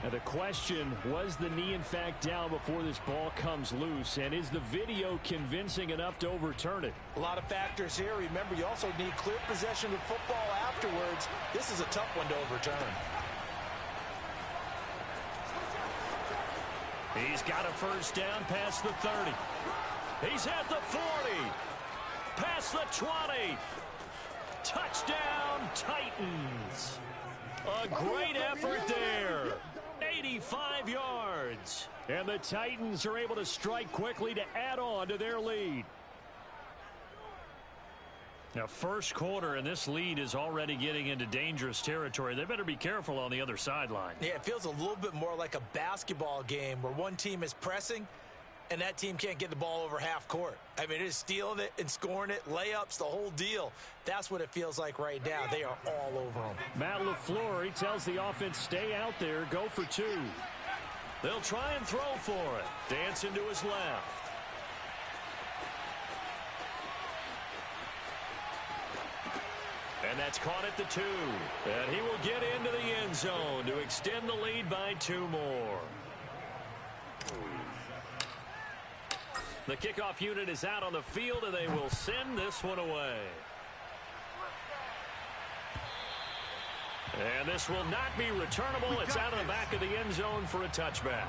Now the question, was the knee in fact down before this ball comes loose? And is the video convincing enough to overturn it? A lot of factors here. Remember, you also need clear possession of football afterwards. This is a tough one to overturn. He's got a first down past the 30. He's at the 40. Past the 20. Touchdown, Titans. A great effort there. 85 yards. And the Titans are able to strike quickly to add on to their lead. Now, first quarter, and this lead is already getting into dangerous territory. They better be careful on the other sideline. Yeah, it feels a little bit more like a basketball game where one team is pressing and that team can't get the ball over half court. I mean, it is stealing it and scoring it, layups, the whole deal. That's what it feels like right now. They are all over them. Matt LaFleur, he tells the offense, stay out there, go for two. They'll try and throw for it. Dancing to his left. And that's caught at the 2. And he will get into the end zone to extend the lead by 2 more. The kickoff unit is out on the field, and they will send this one away. And this will not be returnable. It's out of the back of the end zone for a touchback.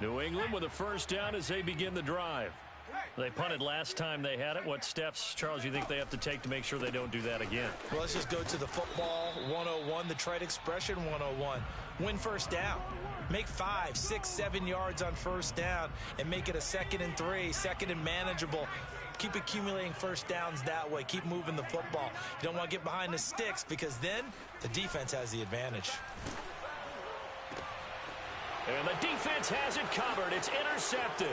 New England with a first down as they begin the drive. They punted last time they had it. What steps, Charles, you think they have to take to make sure they don't do that again? Well, let's just go to the football 101, the trite expression 101. Win first down. Make 5, 6, 7 yards on first down and make it a 2nd and 3, 2nd and manageable. Keep accumulating first downs that way. Keep moving the football. You don't want to get behind the sticks because then the defense has the advantage. And the defense has it covered. It's intercepted.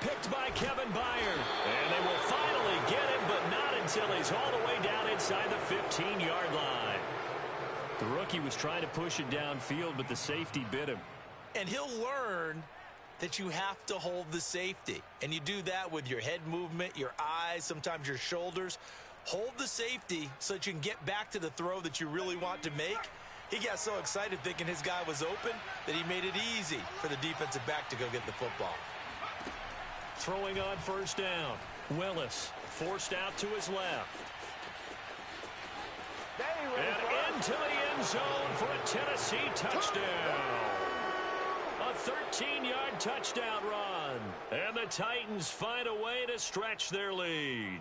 Picked by Kevin Byard. And they will finally get him, but not until he's all the way down inside the 15-yard line. The rookie was trying to push it downfield, but the safety bit him. And he'll learn that you have to hold the safety. And you do that with your head movement, your eyes, sometimes your shoulders. Hold the safety so that you can get back to the throw that you really want to make. He got so excited thinking his guy was open that he made it easy for the defensive back to go get the football. Throwing on first down. Willis forced out to his left. And into the end zone for a Tennessee touchdown. A 13-yard touchdown run. And the Titans find a way to stretch their lead.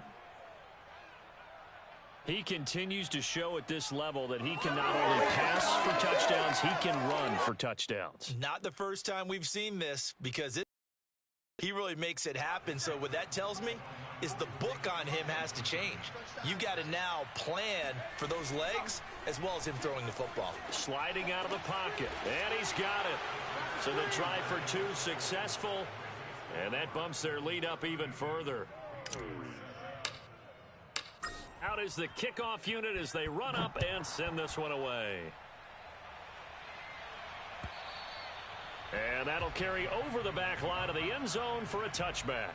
He continues to show at this level that he can not only pass for touchdowns, he can run for touchdowns. Not the first time we've seen this because he really makes it happen. So what that tells me is the book on him has to change. You got to now plan for those legs as well as him throwing the football. Sliding out of the pocket, and he's got it. So the try for 2 successful, and that bumps their lead up even further. Out is the kickoff unit as they run up and send this one away. And that'll carry over the back line of the end zone for a touchback.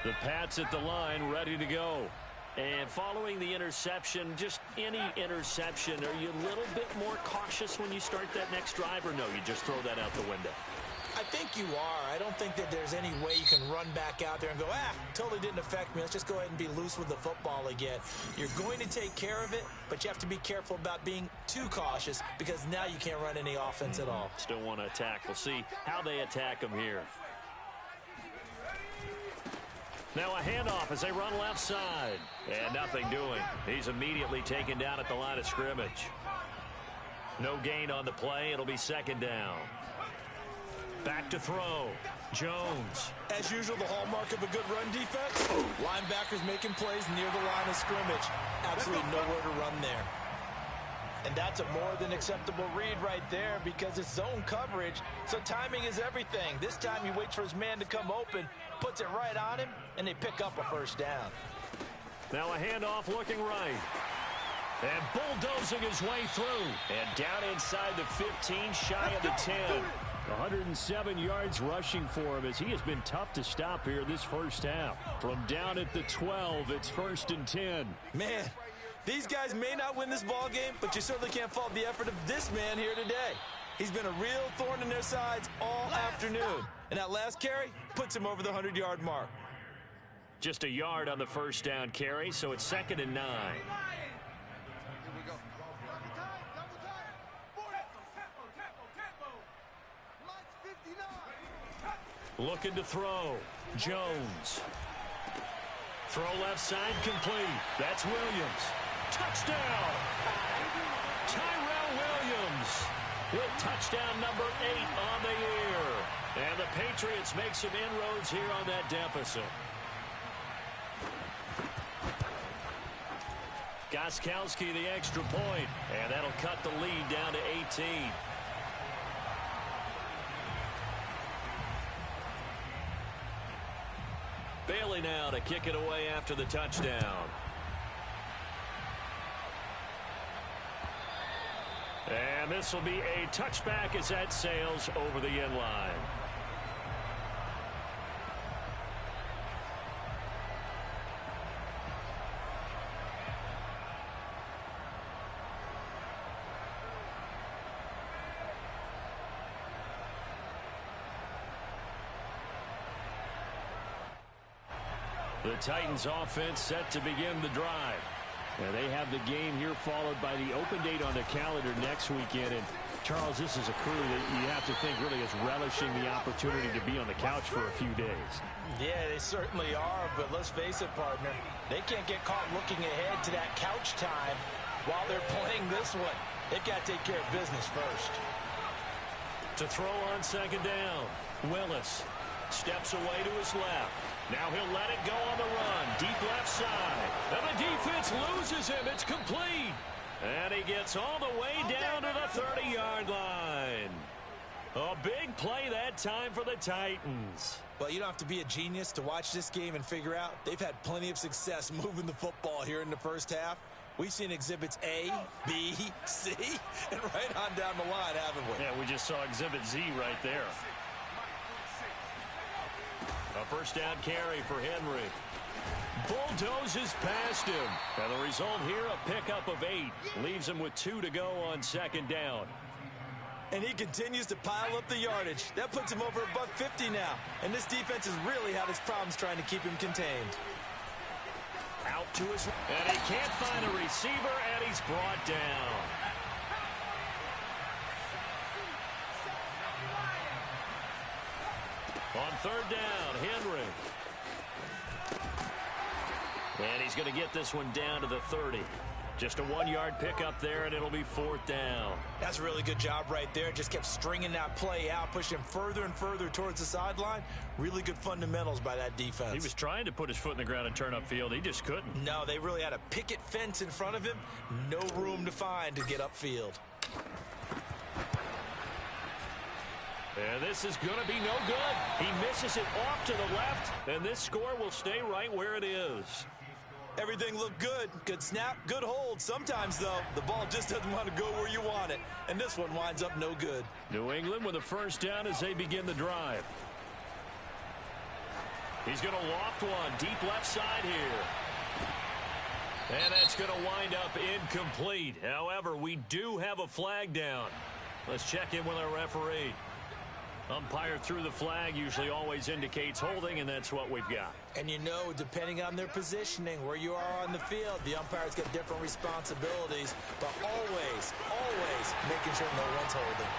The Pats at the line, ready to go. And following the interception, just any interception, are you a little bit more cautious when you start that next drive, or no, you just throw that out the window? I think you are. I don't think that there's any way you can run back out there and go, totally didn't affect me. Let's just go ahead and be loose with the football again. You're going to take care of it, but you have to be careful about being too cautious because now you can't run any offense at all. Still want to attack. We'll see how they attack them here. Now a handoff as they run left side. And nothing doing. He's immediately taken down at the line of scrimmage. No gain on the play. It'll be 2nd down. Back to throw. Jones. As usual, the hallmark of a good run defense. Linebackers making plays near the line of scrimmage. Absolutely nowhere to run there. And that's a more than acceptable read right there because it's zone coverage, so timing is everything. This time he waits for his man to come open, puts it right on him, and they pick up a first down. Now a handoff looking right. And bulldozing his way through. And down inside the 15, shy of the 10. 107 yards rushing for him as he has been tough to stop here this first half. From down at the 12, it's 1st and 10. Man, these guys may not win this ball game, but you certainly can't fault the effort of this man here today. He's been a real thorn in their sides all afternoon. And that last carry puts him over the 100-yard mark. Just a yard on the first down carry, so it's 2nd and 9. Looking to throw. Jones. Throw left side complete. That's Williams. Touchdown! Tyrell Williams with touchdown number 8 on the year. And the Patriots make some inroads here on that deficit. Gostkowski the extra point. And that'll cut the lead down to 18. Bailey now to kick it away after the touchdown. And this will be a touchback as that sails over the end line. The Titans offense set to begin the drive. And they have the game here followed by the open date on the calendar next weekend. And Charles, this is a crew that you have to think really is relishing the opportunity to be on the couch for a few days. Yeah, they certainly are, but let's face it, partner. They can't get caught looking ahead to that couch time while they're playing this one. They've got to take care of business first. To throw on 2nd down, Willis steps away to his left. Now he'll let it go on the run. Deep left side. And the defense loses him. It's complete. And he gets all the way down to the 30-yard line. A big play that time for the Titans. Well, you don't have to be a genius to watch this game and figure out they've had plenty of success moving the football here in the first half. We've seen exhibits A, B, C, and right on down the line, haven't we? Yeah, we just saw exhibit Z right there. A first down carry for Henry. Bulldozes past him. And the result here, a pickup of 8. Leaves him with 2 to go on 2nd down. And he continues to pile up the yardage. That puts him over $150 now. And this defense has really had its problems trying to keep him contained. Out to his... And he can't find a receiver, and he's brought down. On 3rd down, Henry. And he's going to get this one down to the 30. Just a 1-yard pickup there, and it'll be 4th down. That's a really good job right there. Just kept stringing that play out, pushing him further and further towards the sideline. Really good fundamentals by that defense. He was trying to put his foot in the ground and turn upfield. He just couldn't. No, they really had a picket fence in front of him. No room to find to get upfield. And this is going to be no good. He misses it off to the left, and this score will stay right where it is. Everything looked good. Good snap, good hold. Sometimes, though, the ball just doesn't want to go where you want it. And this one winds up no good. New England with a first down as they begin the drive. He's going to loft one deep left side here. And that's going to wind up incomplete. However, we do have a flag down. Let's check in with our referee. Umpire threw the flag, usually always indicates holding, and that's what we've got. And you know, depending on their positioning, where you are on the field, the umpire's got different responsibilities, but always making sure no one's holding.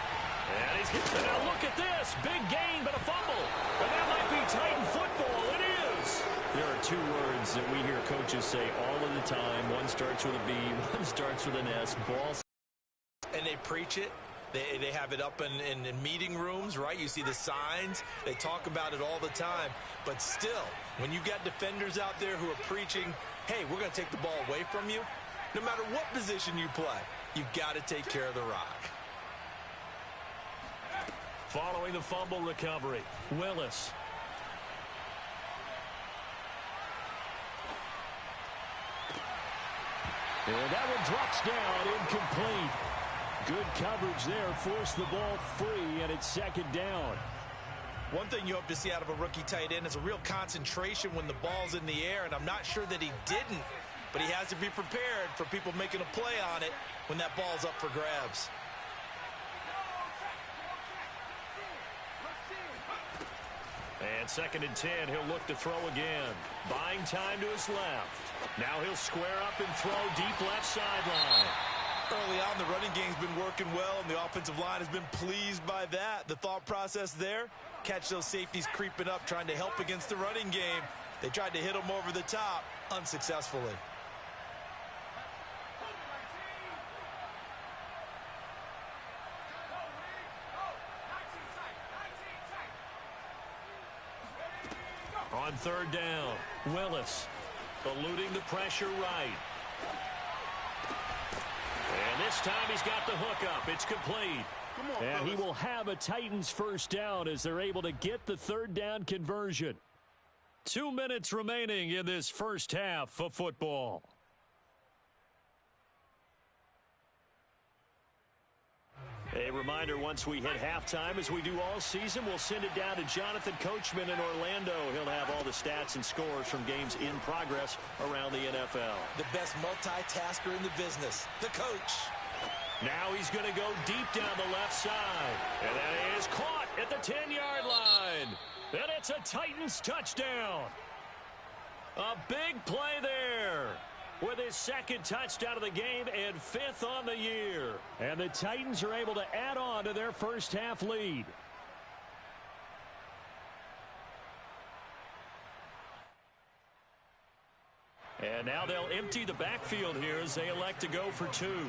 And he's getting, now look at this, big gain, but a fumble. And that might be Titan football. It is. There are 2 words that we hear coaches say all of the time. One starts with a B, one starts with an S. Ball. And they preach it. They have it up in meeting rooms, right? You see the signs. They talk about it all the time. But still, when you've got defenders out there who are preaching, hey, we're going to take the ball away from you, no matter what position you play, you've got to take care of the rock. Following the fumble recovery, Willis. And that one drops down, incomplete. Good coverage there, forced the ball free, and it's second down. One thing you hope to see out of a rookie tight end is a real concentration when the ball's in the air, and I'm not sure that he didn't, but he has to be prepared for people making a play on it when that ball's up for grabs. And second and 10, he'll look to throw again. Buying time to his left. Now he'll square up and throw deep left sideline. Early on, the running game's been working well, and the offensive line has been pleased by that. The thought process there, catch those safeties creeping up, trying to help against the running game. They tried to hit them over the top, unsuccessfully. On third down, Willis eluding the pressure right. And this time he's got the hook up. It's complete. And he will have a Titans first down as they're able to get the third down conversion. 2 minutes remaining in this first half of football. A reminder, once we hit halftime, as we do all season, we'll send it down to Jonathan Coachman in Orlando. He'll have all the stats and scores from games in progress around the NFL. The best multitasker in the business, the coach. Now he's going to go deep down the left side. And that is caught at the 10-yard line. And it's a Titans touchdown. A big play there, with his second touchdown of the game and fifth on the year. And the Titans are able to add on to their first half lead. And now they'll empty the backfield here as they elect to go for two.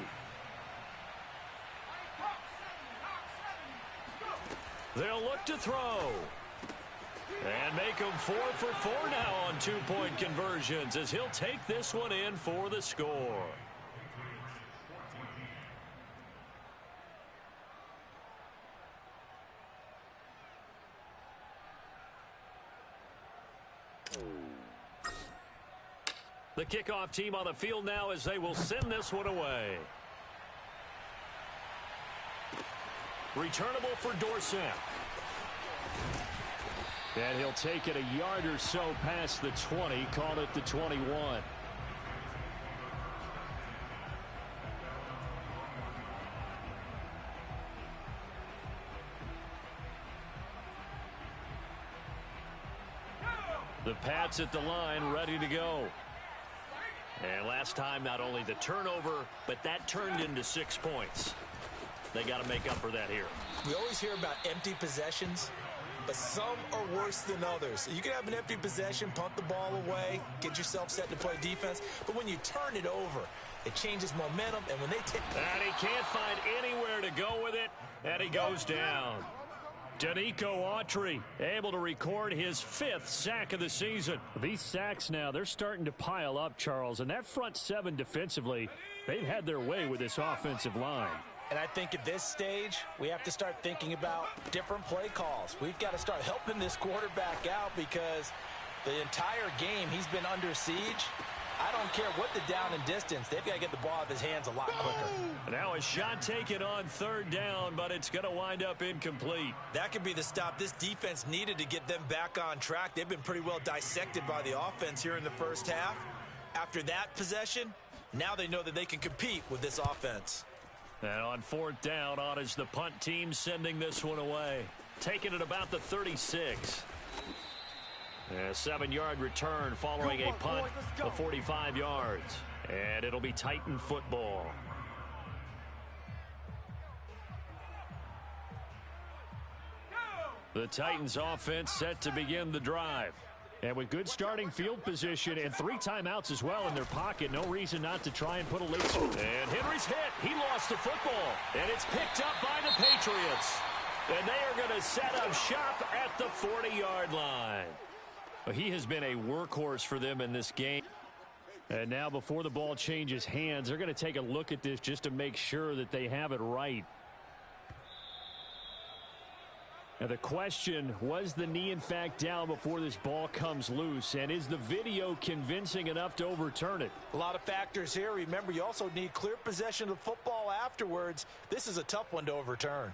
They'll look to throw. And make him 4 for 4 now on 2-point conversions as he'll take this one in for the score. The kickoff team on the field now as they will send this one away. Returnable for Dorsett. And he'll take it a yard or so past the 20, call it the 21. The Pats at the line, ready to go. And last time, not only the turnover, but that turned into 6 points. They got to make up for that here. We always hear about empty possessions, but some are worse than others. You can have an empty possession, punt the ball away, get yourself set to play defense, but when you turn it over, it changes momentum, and when they take... And he can't find anywhere to go with it, and he goes down. Danico Autry able to record his 5th sack of the season. These sacks now, they're starting to pile up, Charles, and that front seven defensively, they've had their way with this offensive line. And I think at this stage, we have to start thinking about different play calls. We've got to start helping this quarterback out because the entire game he's been under siege. I don't care what the down and distance. They've got to get the ball out of his hands a lot quicker. Now a shot taken on third down, but it's going to wind up incomplete. That could be the stop this defense needed to get them back on track. They've been pretty well dissected by the offense here in the first half. After that possession, now they know that they can compete with this offense. And on fourth down, on is the punt team sending this one away. Taking it about the 36. A 7-yard return following a punt of 45 yards. And it'll be Titan football. The Titans offense set to begin the drive. And with good starting field position and 3 timeouts as well in their pocket, no reason not to try and put a late score. And Henry's hit. He lost the football. And it's picked up by the Patriots. And they are going to set up shop at the 40-yard line. He has been a workhorse for them in this game. And now before the ball changes hands, they're going to take a look at this just to make sure that they have it right. Now the question, was the knee in fact down before this ball comes loose? And is the video convincing enough to overturn it? A lot of factors here. Remember, you also need clear possession of the football afterwards. This is a tough one to overturn.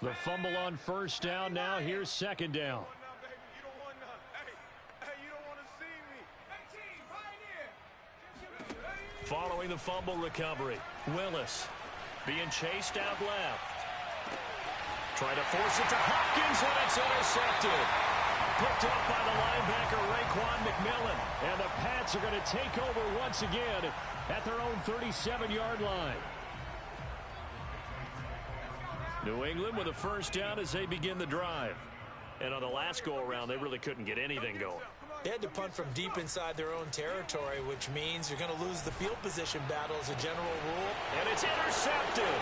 The fumble on first down. Now here's second down. Following the fumble recovery, Willis being chased out left. Try to force it to Hopkins, and it's intercepted. Picked up by the linebacker, Raekwon McMillan. And the Pats are going to take over once again at their own 37-yard line. New England with a first down as they begin the drive. And on the last go-around, they really couldn't get anything going. They had to punt from deep inside their own territory, which means you're going to lose the field position battle as a general rule. And it's intercepted.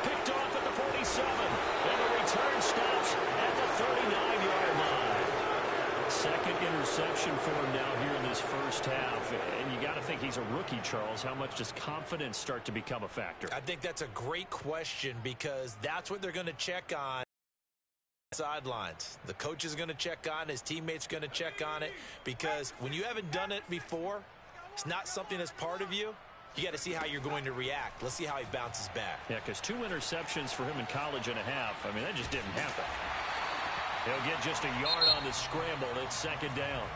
Picked off at the 47. And the return stops at the 39-yard line. Second interception for him now here in this first half. And you got to think he's a rookie, Charles. How much does confidence start to become a factor? I think that's a great question because that's what they're going to check on. Sidelines. The coach is going to check on, his teammates going to check on it, because when you haven't done it before, it's not something that's part of you. You got to see how you're going to react. Let's see how he bounces back. Yeah, because 2 interceptions for him in college and a half. I mean, that just didn't happen. He'll get just a yard on the scramble. It's second down.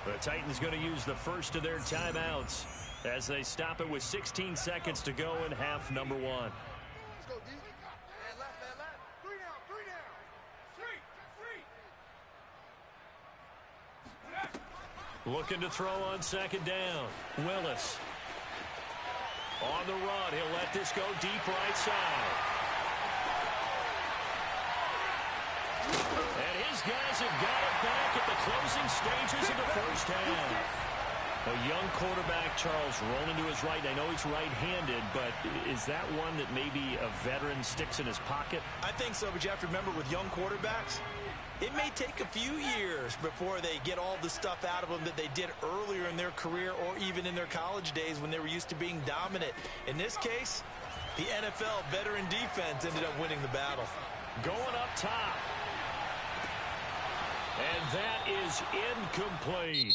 The Titans going to use the first of their timeouts as they stop it with 16 seconds to go in half number 1. Looking to throw on second down. Willis. On the run. He'll let this go deep right side. And his guys have got it back at the closing stages of the first half. A young quarterback, Charles, rolling to his right. I know he's right-handed, but is that one that maybe a veteran sticks in his pocket? I think so, but you have to remember with young quarterbacks, it may take a few years before they get all the stuff out of them that they did earlier in their career or even in their college days when they were used to being dominant. In this case, the NFL veteran defense ended up winning the battle. Going up top. And that is incomplete.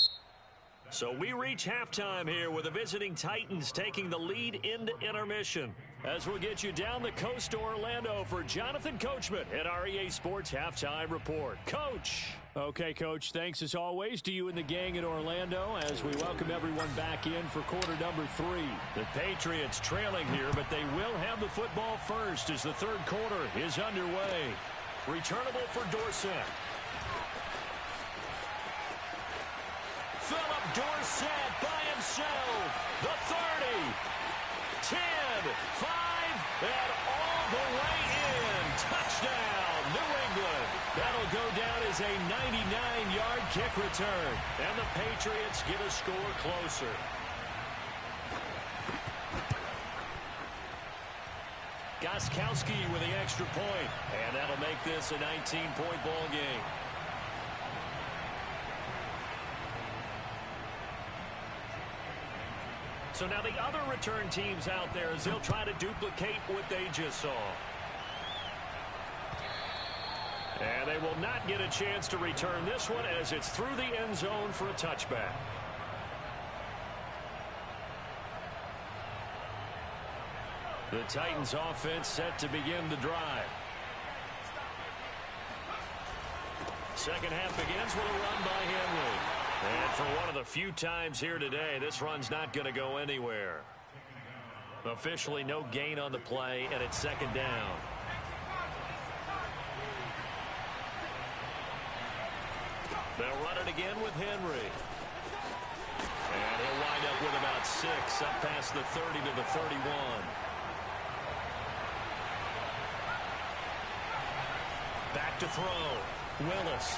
So we reach halftime here with the visiting Titans taking the lead into intermission. As we'll get you down the coast to Orlando for Jonathan Coachman at our EA Sports Halftime Report. Coach. Okay, Coach, thanks as always to you and the gang in Orlando as we welcome everyone back in for quarter number 3. The Patriots trailing here, but they will have the football first as the third quarter is underway. Returnable for Dorsett. Philip Dorsett by himself. The 30, 10, 5, and all the way in. Touchdown, New England. That'll go down as a 99-yard kick return. And the Patriots get a score closer. Gostkowski with the extra point. And that'll make this a 19-point ball game. So now the other return teams out there as they'll try to duplicate what they just saw. And they will not get a chance to return this one as it's through the end zone for a touchback. The Titans offense set to begin the drive. Second half begins with a run by Henry. And for one of the few times here today, this run's not going to go anywhere. Officially no gain on the play, and it's second down. They'll run it again with Henry. And he'll wind up with about 6, up past the 30 to the 31. Back to throw. Willis.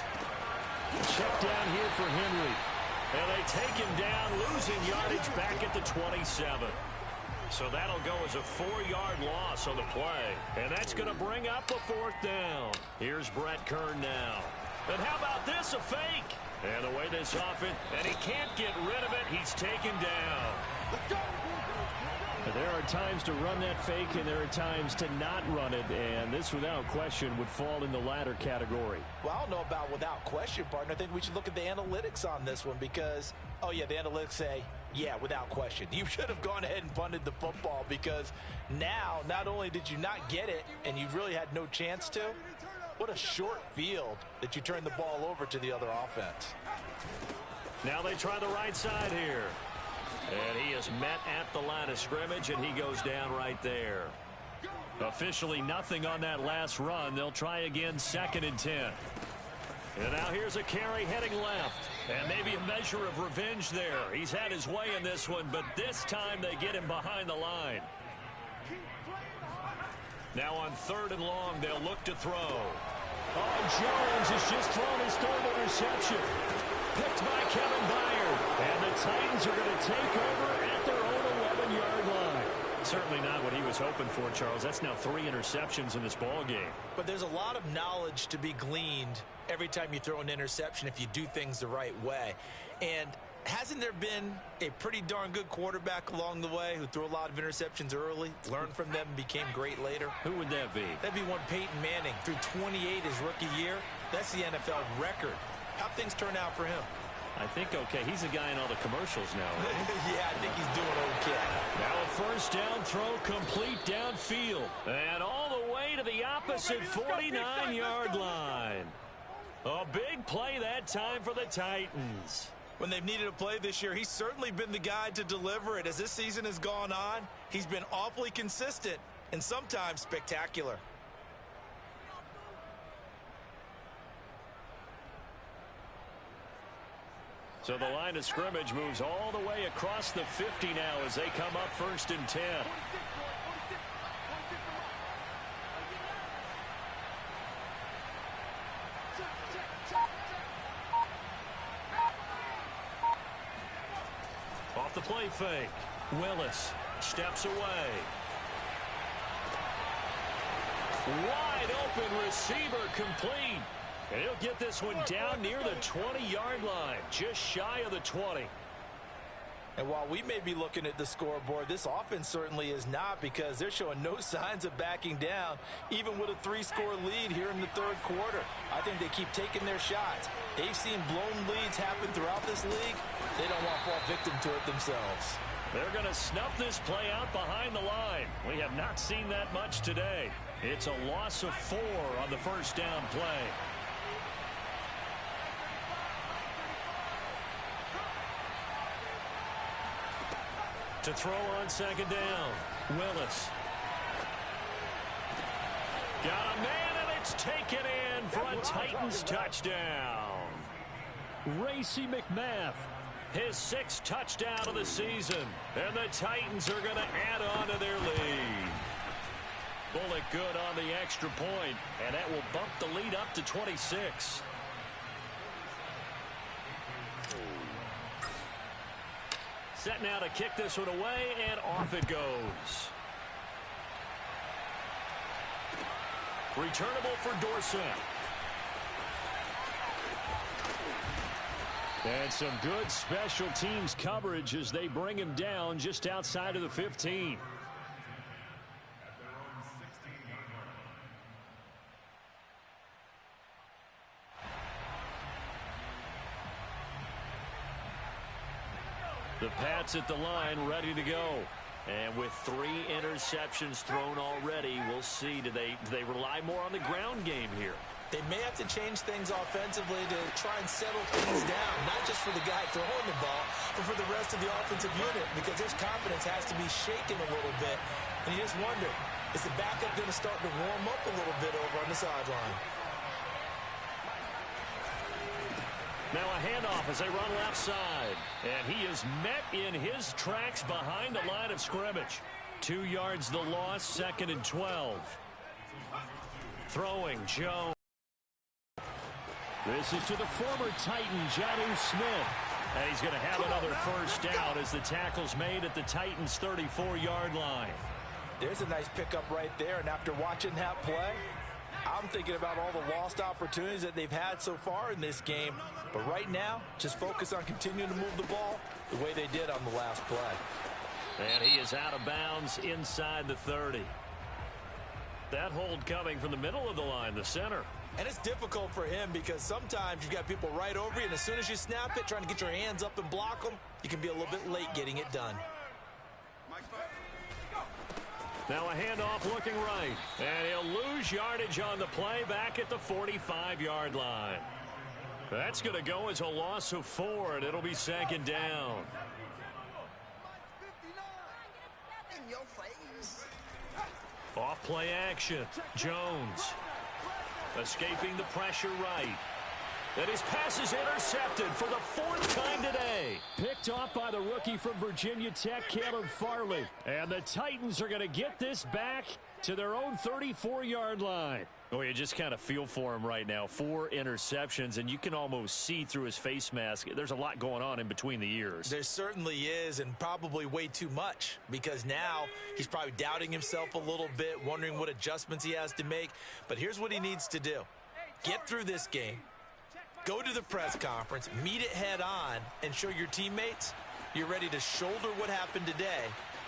Check down here for Henry. And they take him down, losing yardage back at the 27. So that'll go as a 4-yard loss on the play. And that's going to bring up a fourth down. Here's Brett Kern now. And how about this, a fake? And the way this offense, and he can't get rid of it, he's taken down. There are times to run that fake, and there are times to not run it, and this, without question, would fall in the latter category. Well, I don't know about without question, partner. I think we should look at the analytics on this one because, oh, yeah, the analytics say, yeah, without question. You should have gone ahead and punted the football because now not only did you not get it and you really had no chance to, what a short field that you turned the ball over to the other offense. Now they try the right side here. And he is met at the line of scrimmage, and he goes down right there. Officially nothing on that last run. They'll try again, 2nd and 10. And now here's a carry heading left. And maybe a measure of revenge there. He's had his way in this one, but this time they get him behind the line. Now on 3rd and long, they'll look to throw. Oh, Jones has just thrown his 3rd interception. Picked by Kevin Byard. And the Titans are going to take over at their own 11-yard line. Certainly not what he was hoping for, Charles. That's now 3 interceptions in this ball game. But there's a lot of knowledge to be gleaned every time you throw an interception if you do things the right way. And hasn't there been a pretty darn good quarterback along the way who threw a lot of interceptions early, learned from them, and became great later? Who would that be? That'd be one Peyton Manning. Threw 28 his rookie year. That's the NFL record. How'd things turn out for him? I think okay. He's a guy in all the commercials now. Right? Yeah, I think he's doing okay. Now a 1st down throw complete downfield. And all the way to the opposite 49-yard line. A big play that time for the Titans. When they've needed a play this year, he's certainly been the guy to deliver it. As this season has gone on, he's been awfully consistent and sometimes spectacular. So the line of scrimmage moves all the way across the 50 now as they come up 1st and 10. Off the play fake. Willis steps away. Wide open receiver complete. And he'll get this one down near the 20-yard line, just shy of the 20. And while we may be looking at the scoreboard, this offense certainly is not because they're showing no signs of backing down, even with a 3-score lead here in the 3rd quarter. I think they keep taking their shots. They've seen blown leads happen throughout this league. They don't want to fall victim to it themselves. They're going to snuff this play out behind the line. We have not seen that much today. It's a loss of 4 on the 1st down play. To throw on 2nd down, Willis. Got a man, and it's taken in for a Titans touchdown. Racey McMath, his 6th touchdown of the season. And the Titans are going to add on to their lead. Bullet good on the extra point, and that will bump the lead up to 26. Set now to kick this one away, and off it goes. Returnable for Dorsett. And some good special teams coverage as they bring him down just outside of the 15. The Pats at the line ready to go. And with 3 interceptions thrown already, we'll see. Do they rely more on the ground game here? They may have to change things offensively to try and settle things down, not just for the guy throwing the ball, but for the rest of the offensive unit, because his confidence has to be shaken a little bit. And you just wonder, is the backup going to start to warm up a little bit over on the sideline? Now a handoff as they run left side. And he is met in his tracks behind the line of scrimmage. 2 yards the loss, 2nd and 12. Throwing, Jones. This is to the former Titan, Jonnu Smith. And he's going to have another 1st down as the tackle's made at the Titans' 34-yard line. There's a nice pickup right there. And after watching that play, I'm thinking about all the lost opportunities that they've had so far in this game. But right now, just focus on continuing to move the ball the way they did on the last play. And he is out of bounds inside the 30. That hold coming from the middle of the line, the center. And it's difficult for him because sometimes you've got people right over you, and as soon as you snap it, trying to get your hands up and block them, you can be a little bit late getting it done. Now a handoff looking right. And he'll lose yardage on the play back at the 45-yard line. That's going to go as a loss of 4, and it'll be second down. Off play action. Jones escaping the pressure right. And his pass is intercepted for the 4th time today. Picked off by the rookie from Virginia Tech, Caleb Farley. And the Titans are going to get this back to their own 34-yard line. Oh, you just kind of feel for him right now. 4 interceptions, and you can almost see through his face mask. There's a lot going on in between the ears. There certainly is, and probably way too much, because now he's probably doubting himself a little bit, wondering what adjustments he has to make. But here's what he needs to do. Get through this game, go to the press conference, meet it head on, and show your teammates you're ready to shoulder what happened today,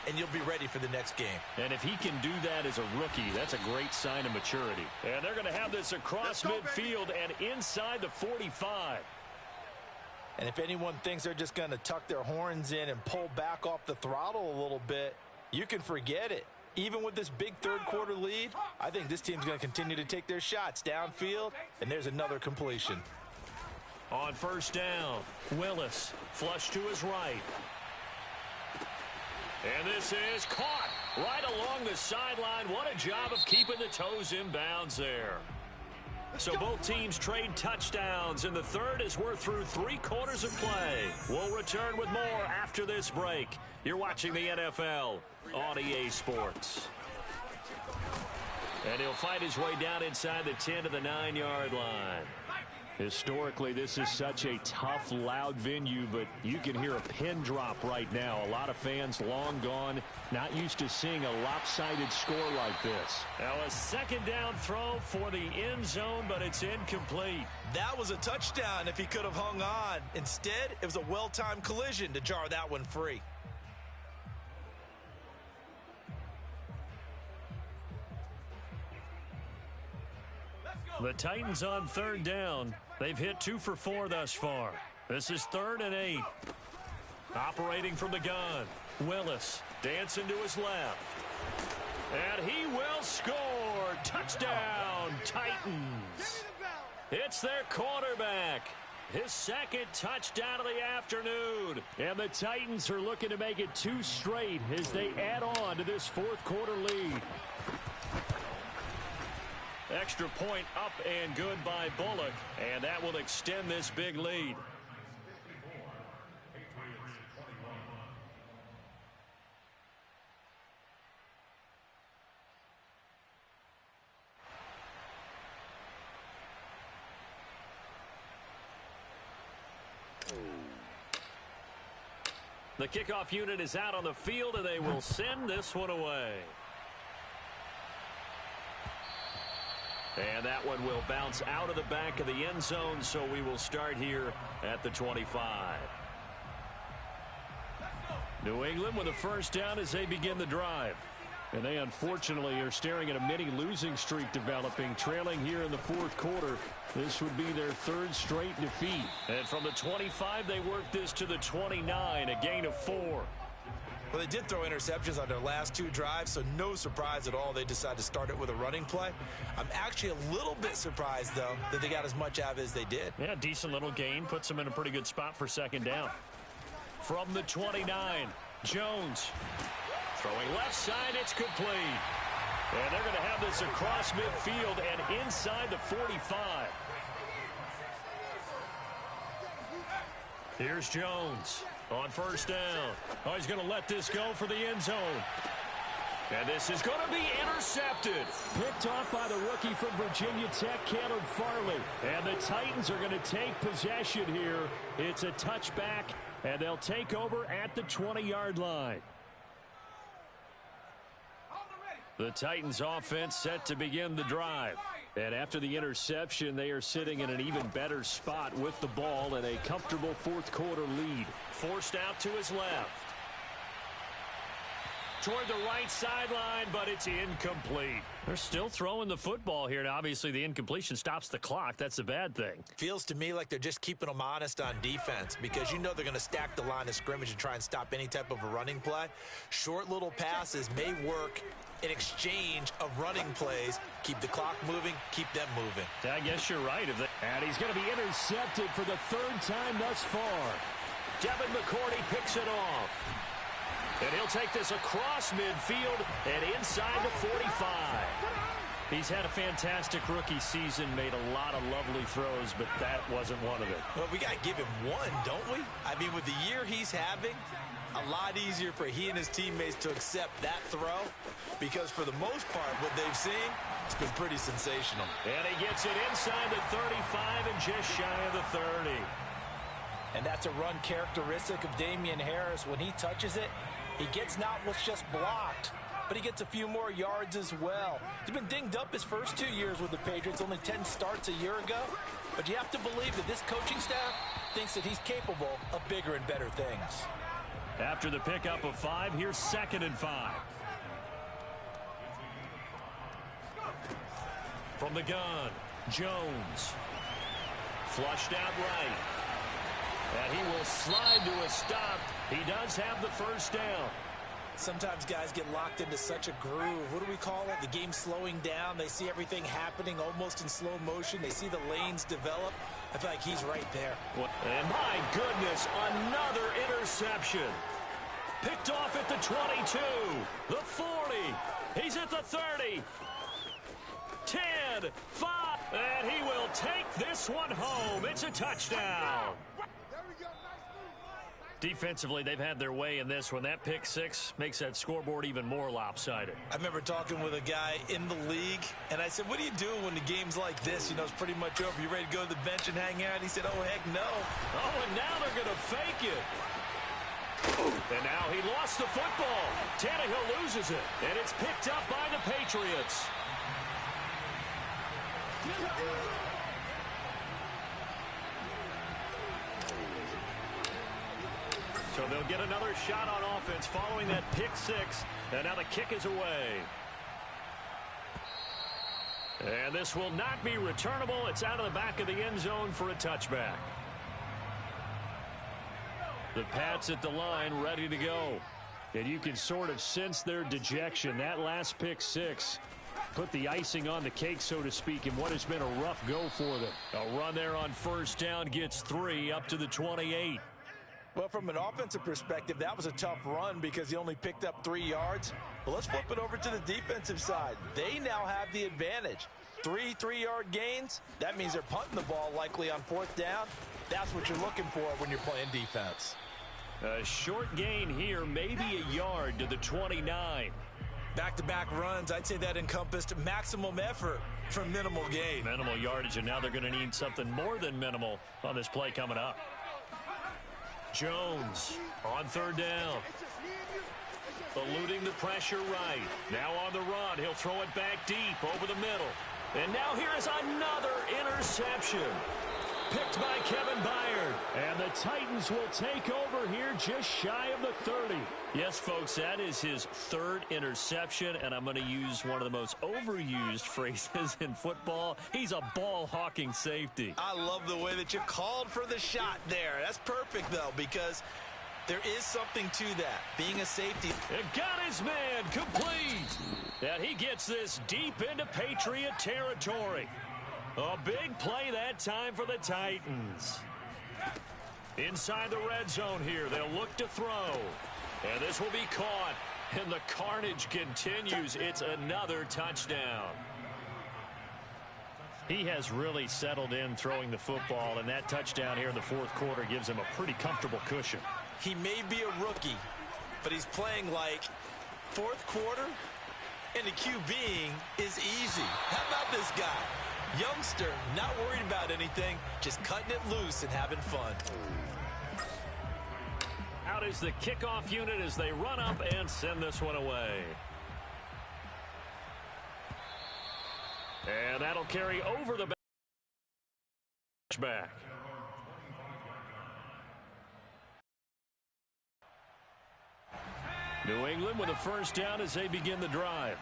and you'll be ready for the next game. And if he can do that as a rookie, that's a great sign of maturity. And they're going to have this across midfield and inside the 45. And if anyone thinks they're just going to tuck their horns in and pull back off the throttle a little bit, you can forget it. Even with this big third-quarter lead, I think this team's going to continue to take their shots downfield, and there's another completion. On first down, Willis flush to his right. And this is caught right along the sideline. What a job of keeping the toes in bounds there. So both teams trade touchdowns, and the third as we're through 3 quarters of play. We'll return with more after this break. You're watching the NFL on EA Sports. And he'll fight his way down inside the 10 to the 9-yard line. Historically, this is such a tough, loud venue, but you can hear a pin drop right now. A lot of fans long gone, not used to seeing a lopsided score like this. Now a second down throw for the end zone, but it's incomplete. That was a touchdown if he could have hung on. Instead, it was a well-timed collision to jar that one free. The Titans on third down. They've hit 2 for 4 thus far. This is 3rd and 8. Operating from the gun. Willis dancing to his left. And he will score. Touchdown, Titans. It's their quarterback. His 2nd touchdown of the afternoon. And the Titans are looking to make it 2 straight as they add on to this 4th quarter lead. Extra point up and good by Bullock, and that will extend this big lead. The kickoff unit is out on the field, and they will send this one away. And that one will bounce out of the back of the end zone, so we will start here at the 25. New England with a first down as they begin the drive. And they unfortunately are staring at a mini losing streak developing, trailing here in the 4th quarter. This would be their 3rd straight defeat. And from the 25, they work this to the 29, a gain of 4. Well, they did throw interceptions on their last 2 drives, so no surprise at all they decided to start it with a running play. I'm actually a little bit surprised, though, that they got as much out of it as they did. Yeah, decent little gain. Puts them in a pretty good spot for second down. From the 29, Jones. Throwing left side, it's complete. And they're going to have this across midfield and inside the 45. Here's Jones on first down. Oh, he's going to let this go for the end zone. And this is going to be intercepted. Picked off by the rookie from Virginia Tech, Caleb Farley. And the Titans are going to take possession here. It's a touchback, and they'll take over at the 20-yard line. The Titans offense set to begin the drive. And after the interception, they are sitting in an even better spot with the ball and a comfortable 4th quarter lead. Forced out to his left. toward the right sideline, but it's incomplete. They're still throwing the football here. Now, obviously, the incompletion stops the clock. That's a bad thing. Feels to me like they're just keeping them honest on defense because you know they're going to stack the line of scrimmage and try and stop any type of a running play. Short little passes may work in exchange of running plays. Keep the clock moving, keep them moving. I guess you're right. And he's going to be intercepted for the third time thus far. Devin McCourty picks it off. And he'll take this across midfield and inside the 45. He's had a fantastic rookie season, made a lot of lovely throws, but that wasn't one of it. Well, we got to give him one, don't we? I mean, with the year he's having, a lot easier for he and his teammates to accept that throw because for the most part, what they've seen, it's been pretty sensational. And he gets it inside the 35 and just shy of the 30. And that's a run characteristic of Damian Harris. When he touches it, he gets not what's just blocked, but he gets a few more yards as well. He's been dinged up his first 2 years with the Patriots, only 10 starts a year ago. But you have to believe that this coaching staff thinks that he's capable of bigger and better things. After the pickup of 5, here's 2nd and 5. From the gun, Jones. Flushed out right. And he will slide to a stop. He does have the first down. Sometimes guys get locked into such a groove. What do we call it? The game slowing down. They see everything happening almost in slow motion. They see the lanes develop. I feel like he's right there. And my goodness, another interception. Picked off at the 22, the 40. He's at the 30. 10, 5, and he will take this one home. It's a touchdown. Defensively, they've had their way in this one. That pick 6 makes that scoreboard even more lopsided. I remember talking with a guy in the league, and I said, what do you do when the game's like this? You know, it's pretty much over. You ready to go to the bench and hang out? He said, oh, heck no. Oh, and now they're going to fake it. And now he lost the football. Tannehill loses it, and it's picked up by the Patriots. So they'll get another shot on offense following that pick 6. And now the kick is away. And this will not be returnable. It's out of the back of the end zone for a touchback. The Pats at the line ready to go. And you can sort of sense their dejection. That last pick 6 put the icing on the cake, so to speak, in what has been a rough go for them. A run there on first down gets 3 up to the 28. Well, from an offensive perspective, that was a tough run because he only picked up 3 yards. Well, let's flip it over to the defensive side. They now have the advantage. 3 3-yard gains. That means they're punting the ball likely on 4th down. That's what you're looking for when you're playing defense. A short gain here, maybe a yard to the 29. Back-to-back runs, I'd say that encompassed maximum effort for minimal gain. Minimal yardage, and now they're going to need something more than minimal on this play coming up. Jones on 3rd down. Eluding the pressure right. Now on the run. He'll throw it back deep over the middle. And now here is another interception. Picked by Kevin Byard. And the Titans will take over here just shy of the 30. Yes, folks, that is his 3rd interception, and I'm going to use one of the most overused phrases in football. He's a ball-hawking safety. I love the way that you called for the shot there. That's perfect, though, because there is something to that, being a safety. It got his man complete. And he gets this deep into Patriot territory. A big play that time for the Titans. Inside the red zone here, they'll look to throw. And this will be caught. And the carnage continues. It's another touchdown. He has really settled in throwing the football, and that touchdown here in the 4th quarter gives him a pretty comfortable cushion. He may be a rookie, but he's playing like 4th quarter, and the QBing is easy. How about this guy? Youngster, not worried about anything, just cutting it loose and having fun. Out is the kickoff unit as they run up and send this one away. And that'll carry over the back. New England with a first down as they begin the drive.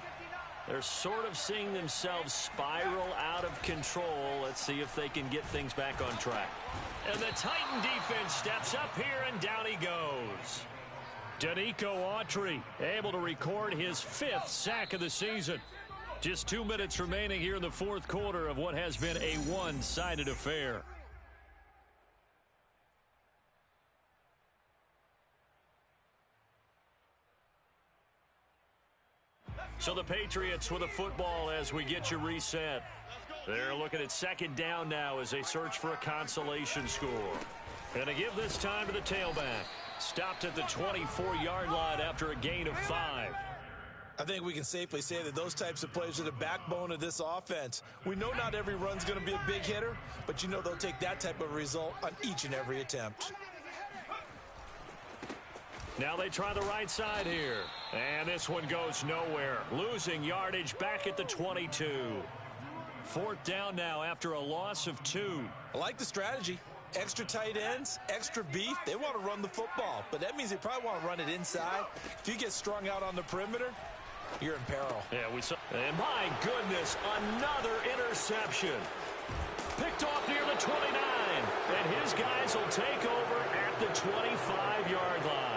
They're sort of seeing themselves spiral out of control. Let's see if they can get things back on track. And the Titan defense steps up here, and down he goes. Danico Autry able to record his 5th sack of the season. Just 2 minutes remaining here in the 4th quarter of what has been a one-sided affair. So the Patriots with a football as we get you reset. They're looking at 2nd down now as they search for a consolation score. And to give this time to the tailback. Stopped at the 24-yard line after a gain of 5. I think we can safely say that those types of plays are the backbone of this offense. We know not every run's going to be a big hitter, but you know they'll take that type of result on each and every attempt. Now they try the right side here. And this one goes nowhere. Losing yardage back at the 22. 4th down now after a loss of 2. I like the strategy. Extra tight ends, extra beef. They want to run the football, but that means they probably want to run it inside. If you get strung out on the perimeter, you're in peril. Yeah, we saw. And my goodness, another interception. Picked off near the 29. And his guys will take over at the 25-yard line.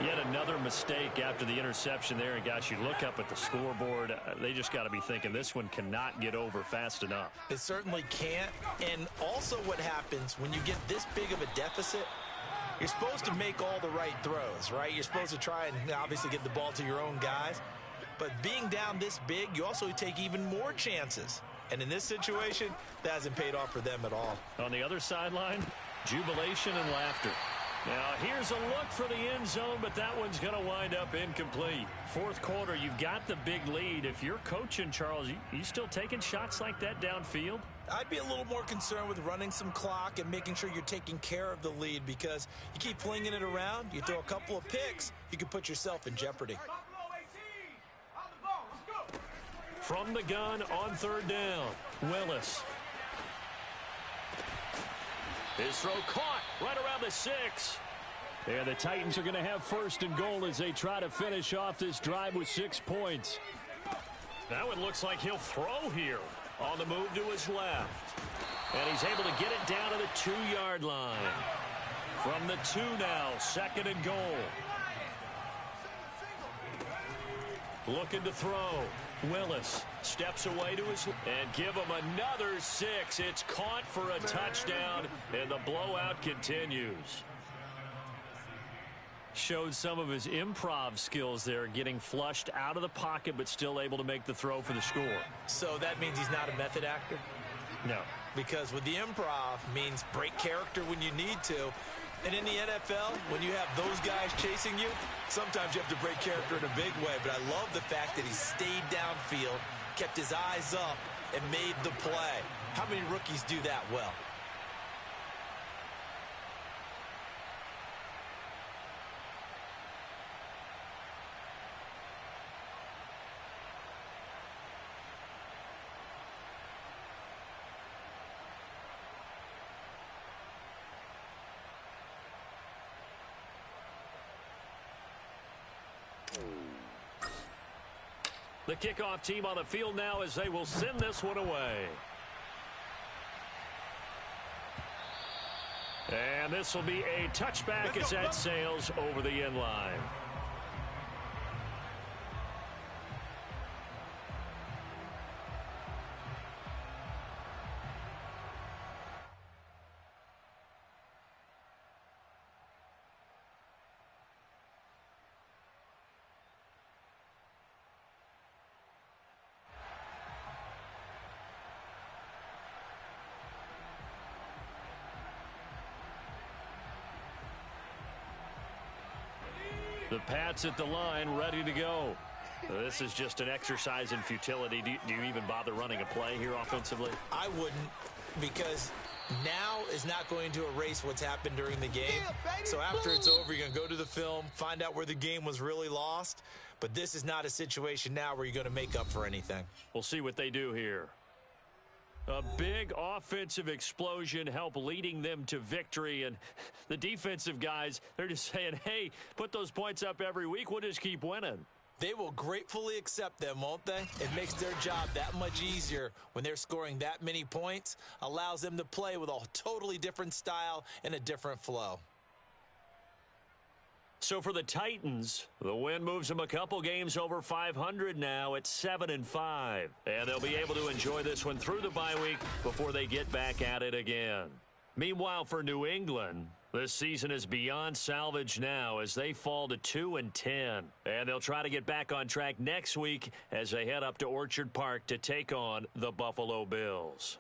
Yet another mistake after the interception there. And, gosh, you look up at the scoreboard. They just got to be thinking this one cannot get over fast enough. It certainly can't. And also what happens when you get this big of a deficit, you're supposed to make all the right throws, right? You're supposed to try and obviously get the ball to your own guys. But being down this big, you also take even more chances. And in this situation, that hasn't paid off for them at all. On the other sideline, jubilation and laughter. Now, here's a look for the end zone, but that one's going to wind up incomplete. 4th quarter, you've got the big lead. If you're coaching, Charles, you still taking shots like that downfield? I'd be a little more concerned with running some clock and making sure you're taking care of the lead, because you keep flinging it around, you throw a couple of picks, you can put yourself in jeopardy. From the gun on 3rd down, Willis. His throw caught right around the 6. And the Titans are going to have 1st and goal as they try to finish off this drive with 6 points. Now it looks like he'll throw here on the move to his left. And he's able to get it down to the 2-yard line. From the 2 now, 2nd and goal. Looking to throw. Willis steps away to his and give him another 6. It's caught for a touchdown, and the blowout continues. Showed some of his improv skills there, getting flushed out of the pocket but still able to make the throw for the score. So that means he's not a method actor? No. Because with the improv means break character when you need to. And in the NFL, when you have those guys chasing you, sometimes you have to break character in a big way. But I love the fact that he stayed downfield, kept his eyes up, and made the play. How many rookies do that well? The kickoff team on the field now as they will send this one away. And this will be a touchback as that sails over the end line. The Pats at the line, ready to go. This is just an exercise in futility. Do you even bother running a play here offensively? I wouldn't, because now is not going to erase what's happened during the game. So after it's over, you're going to go to the film, find out where the game was really lost. But this is not a situation now where you're going to make up for anything. We'll see what they do here. A big offensive explosion helped leading them to victory. And the defensive guys, they're just saying, hey, put those points up every week. We'll just keep winning. They will gratefully accept them, won't they? It makes their job that much easier when they're scoring that many points. Allows them to play with a totally different style and a different flow. So for the Titans, the win moves them a couple games over 500 now at 7-5. And they'll be able to enjoy this one through the bye week before they get back at it again. Meanwhile, for New England, this season is beyond salvage now as they fall to 2-10. And they'll try to get back on track next week as they head up to Orchard Park to take on the Buffalo Bills.